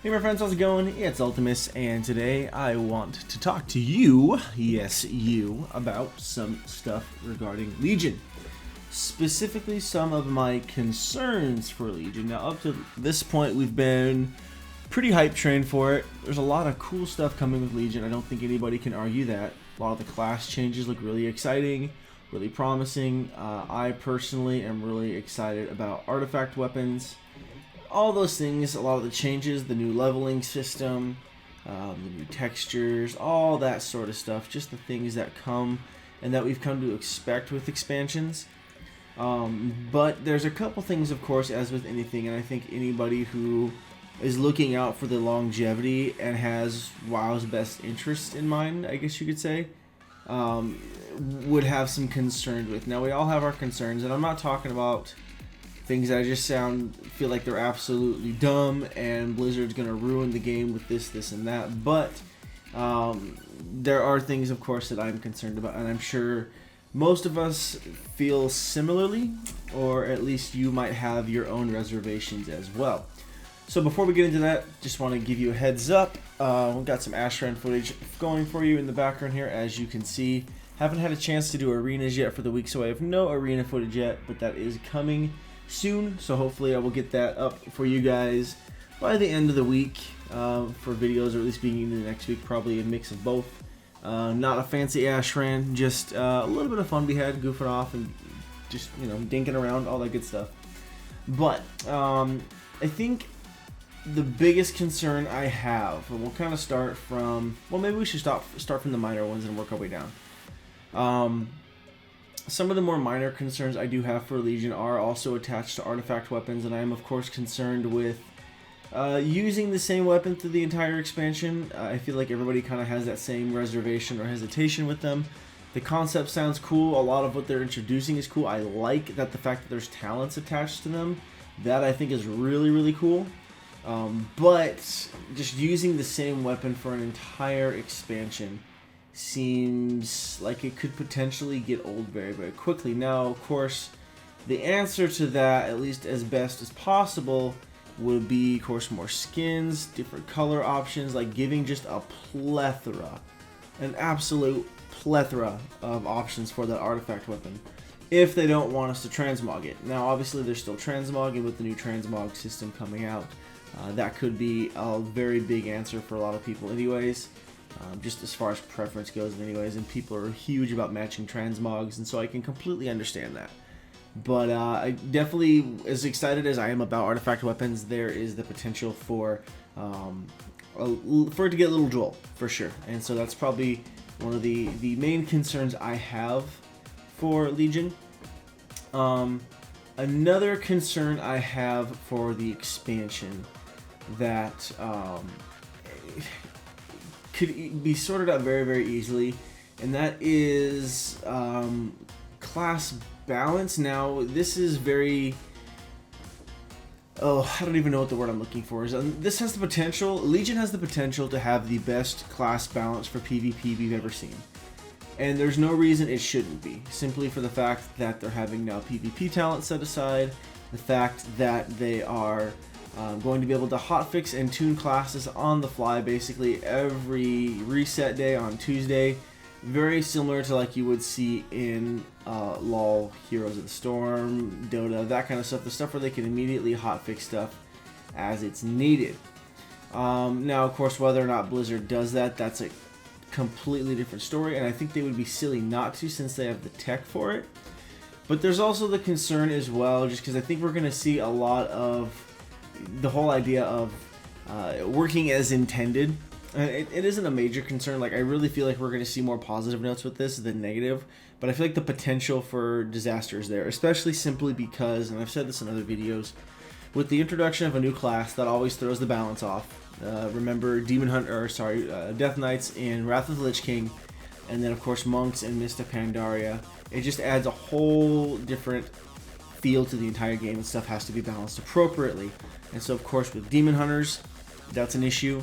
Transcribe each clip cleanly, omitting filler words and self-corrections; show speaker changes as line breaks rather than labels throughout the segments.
Hey my friends, how's it going? It's Ultimus, and today I want to talk to you, yes you, about some stuff regarding Legion. Specifically some of my concerns for Legion. Now up to this point we've been pretty hype trained for it. There's a lot of cool stuff coming with Legion. I don't think anybody can argue that. A lot of the class changes look really exciting, really promising. I personally am really excited about artifact weapons. All those things, a lot of the changes, the new leveling system, the new textures, all that sort of stuff, just the things that come and that we've come to expect with expansions. But there's a couple things, of course, as with anything, and I think anybody who is looking out for the longevity and has WoW's best interest in mind, I guess you could say, would have some concern with. Now, we all have our concerns, and I'm not talking about things that just feel like they're absolutely dumb and Blizzard's gonna ruin the game with this, and that. But there are things, of course, that I'm concerned about, and I'm sure most of us feel similarly, or at least you might have your own reservations as well. So before we get into that, just want to give you a heads up. We've got some Ashran footage going for you in the background here, as you can see. Haven't had a chance to do arenas yet for the week, so I have no arena footage yet, but that is coming soon, so hopefully I will get that up for you guys by the end of the week for videos, or at least beginning of the next week, probably a mix of both. Not a fancy Ashran, just a little bit of fun we had, goofing off and just, you know, dinking around, all that good stuff. But I think the biggest concern I have, and we'll kind of start from, well, maybe we should start from the minor ones and work our way down. Some of the more minor concerns I do have for Legion are also attached to artifact weapons, and I am of course concerned with using the same weapon through the entire expansion. I feel like everybody kind of has that same reservation or hesitation with them. The concept sounds cool, a lot of what they're introducing is cool. I like that the fact that there's talents attached to them. That I think is really, really cool. But just using the same weapon for an entire expansion seems like it could potentially get old very, very quickly. Now, of course, the answer to that, at least as best as possible, would be, of course, more skins, different color options, like giving just a plethora, an absolute plethora of options for that artifact weapon, if they don't want us to transmog it. Now, obviously, there's still transmogging with the new transmog system coming out. That could be a very big answer for a lot of people anyways. Just as far as preference goes anyways, and people are huge about matching transmogs, and so I can completely understand that. But I definitely, as excited as I am about artifact weapons, there is the potential for it to get a little dull, for sure. And so that's probably one of the main concerns I have for Legion. Another concern I have for the expansion that could be sorted out very, very easily, and that is class balance. Now, this is very, I don't even know what the word I'm looking for is. This has the potential, Legion has the potential to have the best class balance for PvP we've ever seen. And there's no reason it shouldn't be, simply for the fact that they're having now PvP talent set aside, the fact that they are going to be able to hotfix and tune classes on the fly basically every reset day on Tuesday, very similar to like you would see in LoL, Heroes of the Storm, Dota, that kind of stuff, the stuff where they can immediately hotfix stuff as it's needed. Now, of course, whether or not Blizzard does that, that's a completely different story, and I think they would be silly not to, since they have the tech for it. But there's also the concern as well, just because I think we're going to see a lot of the whole idea of working as intended. It isn't a major concern. Like, I really feel like we're going to see more positive notes with this than negative, but I feel like the potential for disaster is there, especially simply because, and I've said this in other videos, with the introduction of a new class, that always throws the balance off. Remember Death Knights in Wrath of the Lich King, and then of course Monks and Mist of Pandaria. It just adds a whole different feel to the entire game, and stuff has to be balanced appropriately. And so of course with Demon Hunters, that's an issue.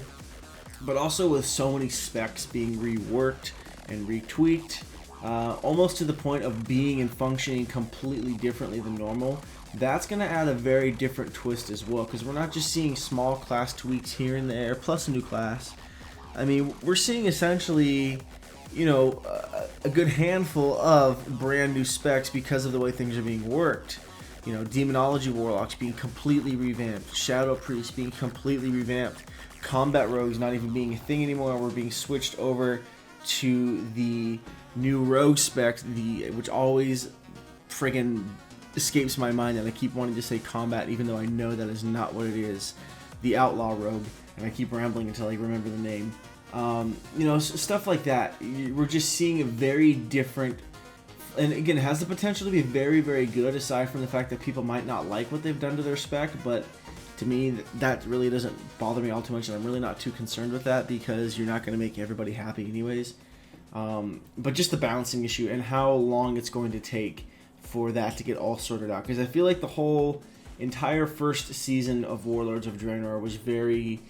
But also with so many specs being reworked and retweaked, almost to the point of being and functioning completely differently than normal, that's going to add a very different twist as well, because we're not just seeing small class tweaks here and there, plus a new class. I mean, we're seeing essentially, you know, a good handful of brand new specs because of the way things are being worked. You know, Demonology Warlocks being completely revamped, Shadow Priests being completely revamped, Combat Rogues not even being a thing anymore. We're being switched over to the new Rogue spec, which always friggin' escapes my mind, and I keep wanting to say Combat, even though I know that is not what it is. The Outlaw Rogue, and I keep rambling until I remember the name. You know, stuff like that. We're just seeing a very different. And again, it has the potential to be very, very good, aside from the fact that people might not like what they've done to their spec, but to me, that really doesn't bother me all too much, and I'm really not too concerned with that, because you're not going to make everybody happy anyways. But just the balancing issue and how long it's going to take for that to get all sorted out, because I feel like the whole entire first season of Warlords of Draenor was very,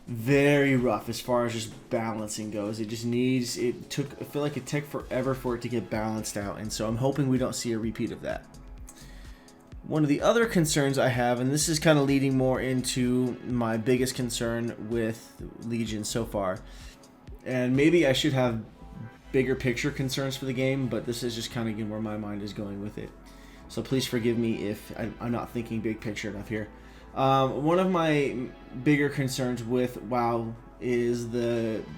very rough as far as just balancing goes. I feel like it took forever for it to get balanced out, and so I'm hoping we don't see a repeat of that. One of the other concerns I have, and this is kind of leading more into my biggest concern with Legion so far, and maybe I should have bigger picture concerns for the game, but this is just kind of again where my mind is going with it. So please forgive me if I'm not thinking big picture enough here. One of my bigger concerns with WoW is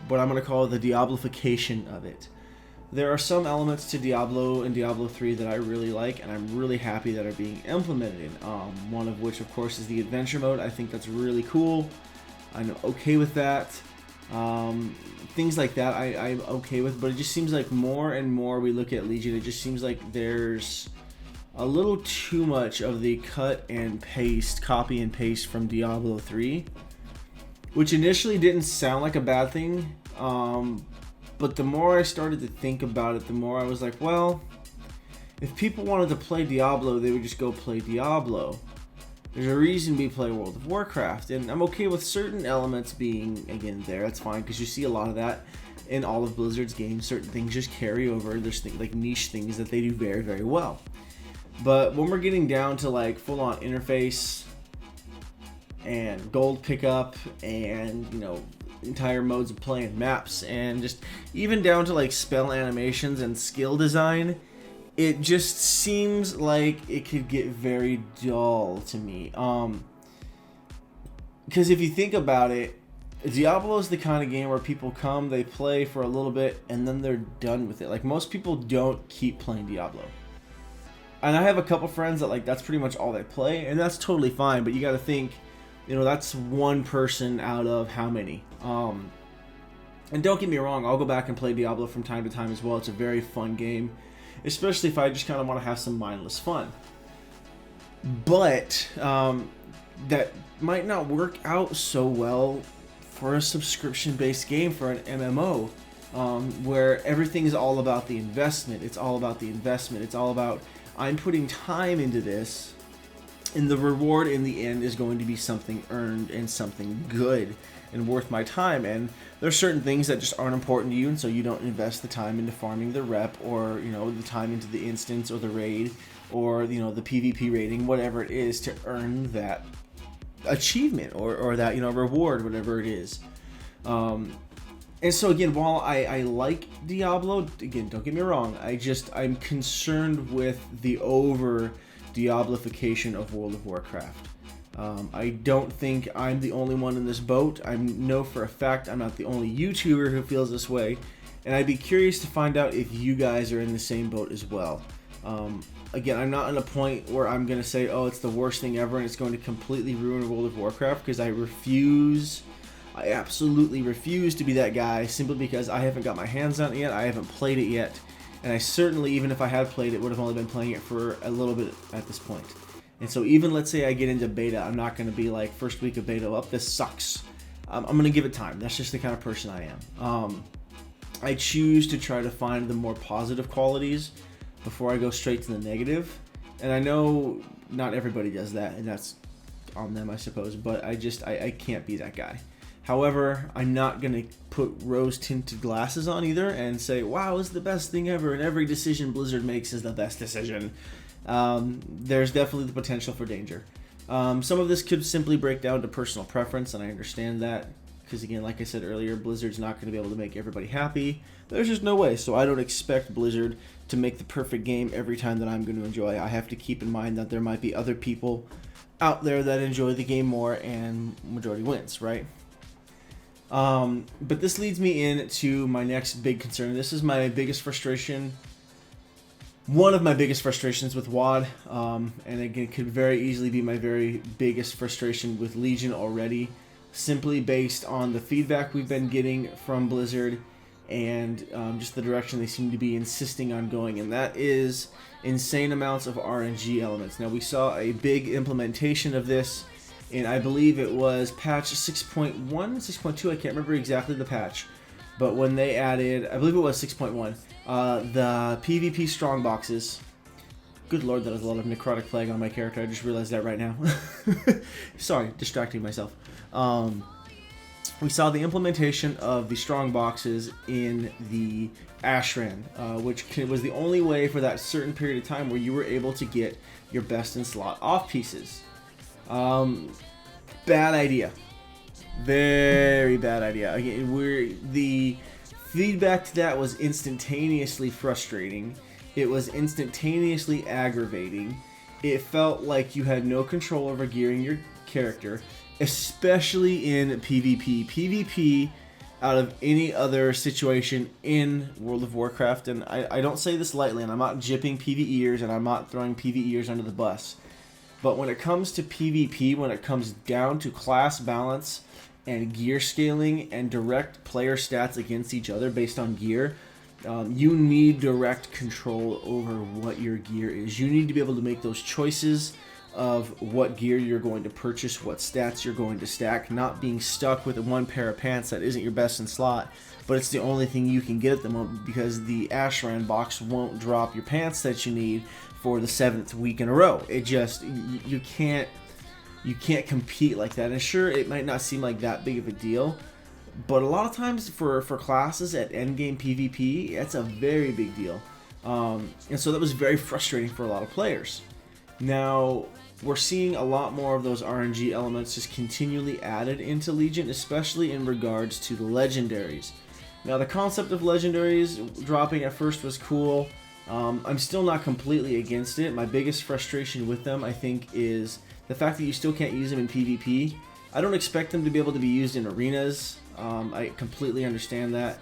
what I'm going to call the Diablofication of it. There are some elements to Diablo and Diablo 3 that I really like, and I'm really happy that are being implemented. One of which, of course, is the adventure mode. I think that's really cool. I'm okay with that. Things like that I'm okay with, but it just seems like more and more we look at Legion, it just seems like there's a little too much of the cut and paste, copy and paste from Diablo 3, which initially didn't sound like a bad thing, but the more I started to think about it, the more I was like, well, if people wanted to play Diablo, they would just go play Diablo. There's a reason we play World of Warcraft, and I'm okay with certain elements being, again, there. That's fine, because you see a lot of that in all of Blizzard's games. Certain things just carry over. There's things like niche things that they do very, very well. But when we're getting down to like full-on interface and gold pickup and, you know, entire modes of play and maps, and just even down to like spell animations and skill design, it just seems like it could get very dull to me. Because if you think about it, Diablo is the kind of game where people come, they play for a little bit, and then they're done with it. Like, most people don't keep playing Diablo. And I have a couple friends that, like, that's pretty much all they play, and that's totally fine, but you gotta think, you know, that's one person out of how many? And don't get me wrong, I'll go back and play Diablo from time to time as well. It's a very fun game, especially if I just kind of want to have some mindless fun. But that might not work out so well for a subscription-based game, for an MMO, where everything is all about the investment. It's all about the investment. It's all about, I'm putting time into this, and the reward in the end is going to be something earned and something good and worth my time. And there's certain things that just aren't important to you, and so you don't invest the time into farming the rep, or, you know, the time into the instance or the raid, or, you know, the PvP rating, whatever it is, to earn that achievement or that, you know, reward, whatever it is. And so again, while I like Diablo, again, don't get me wrong, I'm concerned with the over Diablofication of World of Warcraft. I don't think I'm the only one in this boat. I know for a fact I'm not the only YouTuber who feels this way, and I'd be curious to find out if you guys are in the same boat as well. Again, I'm not in a point where I'm going to say, oh, it's the worst thing ever and it's going to completely ruin World of Warcraft, because I absolutely refuse to be that guy, simply because I haven't got my hands on it yet, I haven't played it yet, and I certainly, even if I had played it, would have only been playing it for a little bit at this point. And so even, let's say I get into beta, I'm not going to be like, first week of beta, oh, this sucks. I'm going to give it time. That's just the kind of person I am. I choose to try to find the more positive qualities before I go straight to the negative. And I know not everybody does that, and that's on them, I suppose, but I can't be that guy. However, I'm not going to put rose-tinted glasses on either and say, wow, it's the best thing ever, and every decision Blizzard makes is the best decision. There's definitely the potential for danger. Some of this could simply break down to personal preference, and I understand that, because again, like I said earlier, Blizzard's not going to be able to make everybody happy. There's just no way, so I don't expect Blizzard to make the perfect game every time that I'm going to enjoy. I have to keep in mind that there might be other people out there that enjoy the game more, and majority wins, right? But this leads me into my next big concern. This is my biggest frustration. One of my biggest frustrations with WoD, and again, it could very easily be my very biggest frustration with Legion already, simply based on the feedback we've been getting from Blizzard and just the direction they seem to be insisting on going, and that is insane amounts of RNG elements. Now, we saw a big implementation of this, and I believe it was patch 6.1, 6.2, I can't remember exactly the patch, but when they added, I believe it was 6.1, the PvP strong boxes. Good lord, that was a lot of necrotic plague on my character, I just realized that right now. Sorry, distracting myself. We saw the implementation of the strong boxes in the Ashran, which was the only way for that certain period of time where you were able to get your best in slot off pieces. Bad idea. Very bad idea. Again, the feedback to that was instantaneously frustrating. It was instantaneously aggravating. It felt like you had no control over gearing your character, especially in PvP. PvP, out of any other situation in World of Warcraft, and I don't say this lightly, and I'm not jipping PvEers, and I'm not throwing PvEers under the bus. But when it comes to PvP, when it comes down to class balance and gear scaling and direct player stats against each other based on gear, you need direct control over what your gear is. You need to be able to make those choices of what gear you're going to purchase, what stats you're going to stack, not being stuck with one pair of pants that isn't your best in slot, but it's the only thing you can get at the moment because the Ashran box won't drop your pants that you need for the 7th week in a row. It just, you can't compete like that. And sure, it might not seem like that big of a deal, but a lot of times for classes at endgame PvP, that's a very big deal. And so that was very frustrating for a lot of players. Now, we're seeing a lot more of those RNG elements just continually added into Legion, especially in regards to the legendaries. Now, the concept of legendaries dropping at first was cool. I'm still not completely against it. My biggest frustration with them, I think, is the fact that you still can't use them in PvP. I don't expect them to be able to be used in arenas. I completely understand that.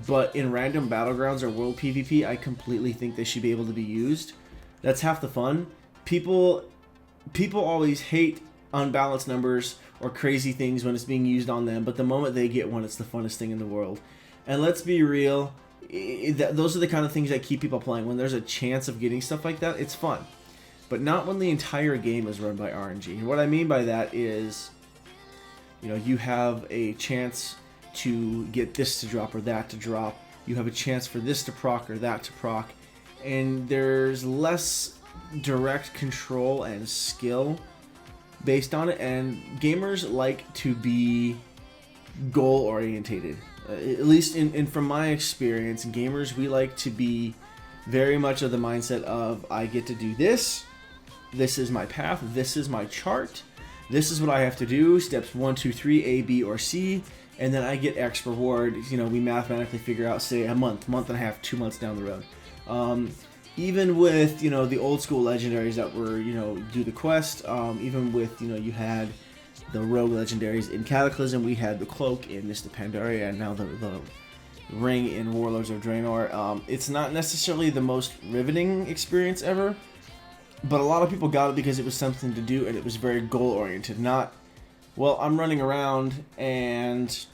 But in random battlegrounds or world PvP, I completely think they should be able to be used. That's half the fun. People always hate unbalanced numbers or crazy things when it's being used on them, but the moment they get one, it's the funnest thing in the world. And let's be real, those are the kind of things that keep people playing. When there's a chance of getting stuff like that, it's fun. But not when the entire game is run by RNG. And what I mean by that is, you know, you have a chance to get this to drop or that to drop. You have a chance for this to proc or that to proc. And there's less direct control and skill based on it. And gamers like to be goal orientated. At least from my experience, gamers, we like to be very much of the mindset of, I get to do this, this is my path, this is my chart, this is what I have to do, steps 1, 2, 3, A, B, or C, and then I get X reward. You know, we mathematically figure out, say, a month and a half, 2 months down the road. Even with, you know, the old school legendaries that were, you know, do the quest, even with, you know, you had the rogue legendaries in Cataclysm, we had the cloak in Mist of Pandaria, and now the ring in Warlords of Draenor. It's not necessarily the most riveting experience ever, but a lot of people got it because it was something to do and it was very goal oriented. Not, well, I'm running around and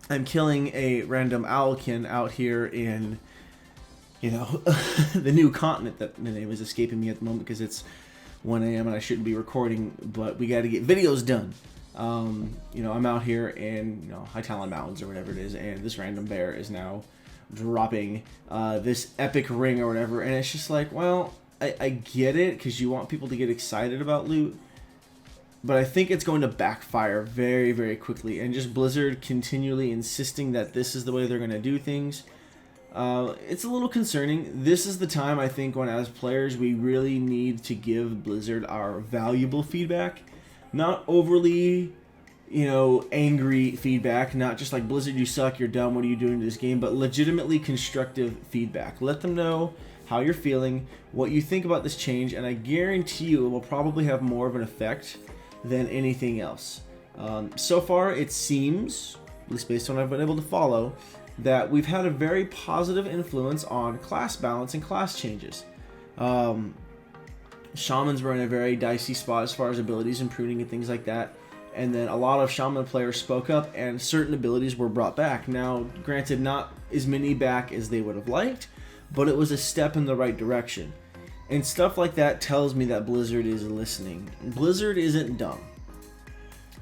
I'm killing a random owlkin out here in, you know, the new continent that the name is escaping me at the moment because it's 1 a.m. and I shouldn't be recording, but we got to get videos done. You know, I'm out here in, you know, High Talon Mountains or whatever it is, and this random bear is now dropping this epic ring or whatever, and it's just like, well, I get it because you want people to get excited about loot, but I think it's going to backfire very, very quickly. And just Blizzard continually insisting that this is the way they're going to do things. It's a little concerning. This is the time, I think, when as players we really need to give Blizzard our valuable feedback. Not overly, angry feedback. Not just like, Blizzard, you suck, you're dumb, what are you doing to this game? But legitimately constructive feedback. Let them know how you're feeling, what you think about this change, and I guarantee you it will probably have more of an effect than anything else. So far, it seems, at least based on what I've been able to follow, that we've had a very positive influence on class balance and class changes. Shamans were in a very dicey spot as far as abilities and pruning and things like that, and then a lot of Shaman players spoke up and certain abilities were brought back. Now, granted, not as many back as they would have liked, but it was a step in the right direction. And stuff like that tells me that Blizzard is listening. Blizzard isn't dumb.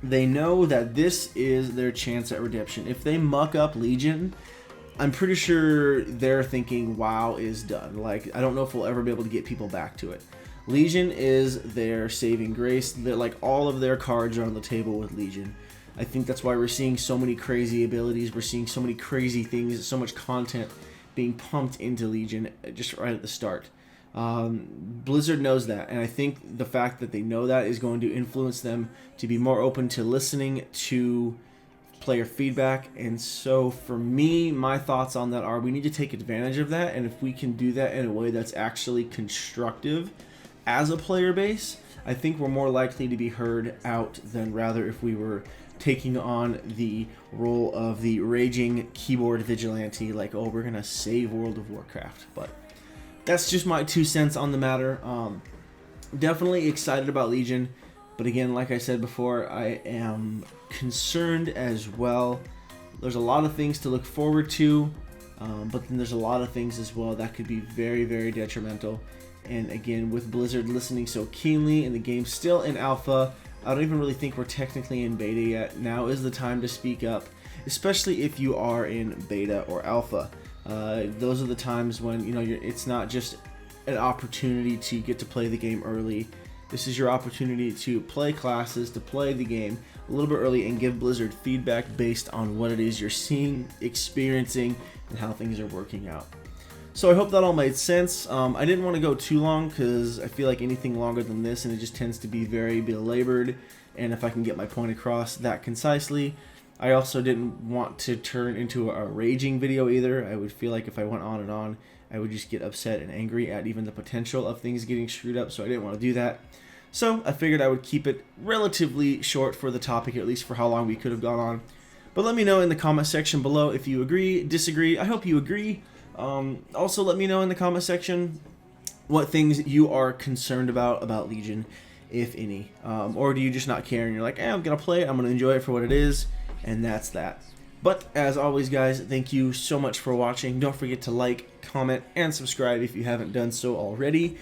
They know that this is their chance at redemption. If they muck up Legion, I'm pretty sure they're thinking WoW is done. Like, I don't know if we'll ever be able to get people back to it. Legion is their saving grace. They're like, all of their cards are on the table with Legion. I think that's why we're seeing so many crazy abilities. We're seeing so many crazy things, so much content being pumped into Legion just right at the start. Blizzard knows that, and I think the fact that they know that is going to influence them to be more open to listening to player feedback. And so for me, my thoughts on that are we need to take advantage of that, and if we can do that in a way that's actually constructive as a player base, I think we're more likely to be heard out than rather if we were taking on the role of the raging keyboard vigilante, like, oh, we're gonna save World of Warcraft. But that's just my 2 cents on the matter. Definitely excited about Legion, but again, like I said before, I am concerned as well. There's a lot of things to look forward to, but then there's a lot of things as well that could be very, very detrimental. And again, with Blizzard listening so keenly and the game still in alpha, I don't even really think we're technically in beta yet. Now is the time to speak up, especially if you are in beta or alpha. Those are the times when it's not just an opportunity to get to play the game early. This is your opportunity to play classes, to play the game a little bit early and give Blizzard feedback based on what it is you're seeing, experiencing, and how things are working out. So I hope that all made sense. I didn't want to go too long because I feel like anything longer than this and it just tends to be very belabored, and if I can get my point across that concisely. I also didn't want to turn into a raging video either. I would feel like if I went on and on, I would just get upset and angry at even the potential of things getting screwed up, so I didn't want to do that. So I figured I would keep it relatively short for the topic, at least for how long we could have gone on. But let me know in the comment section below if you agree, disagree. I hope you agree. Also, let me know in the comment section what things you are concerned about Legion, if any. Or do you just not care and you're like, I'm going to play it, I'm going to enjoy it for what it is, and that's that. But as always, guys, thank you so much for watching. Don't forget to like, comment, and subscribe if you haven't done so already.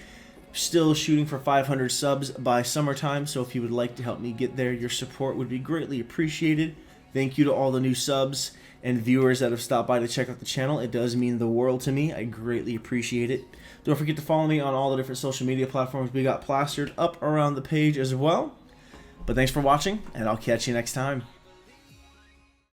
Still shooting for 500 subs by summertime, so if you would like to help me get there, your support would be greatly appreciated. Thank you to all the new subs and viewers that have stopped by to check out the channel. It does mean the world to me. I greatly appreciate it. Don't forget to follow me on all the different social media platforms we got plastered up around the page as well. But thanks for watching, and I'll catch you next time.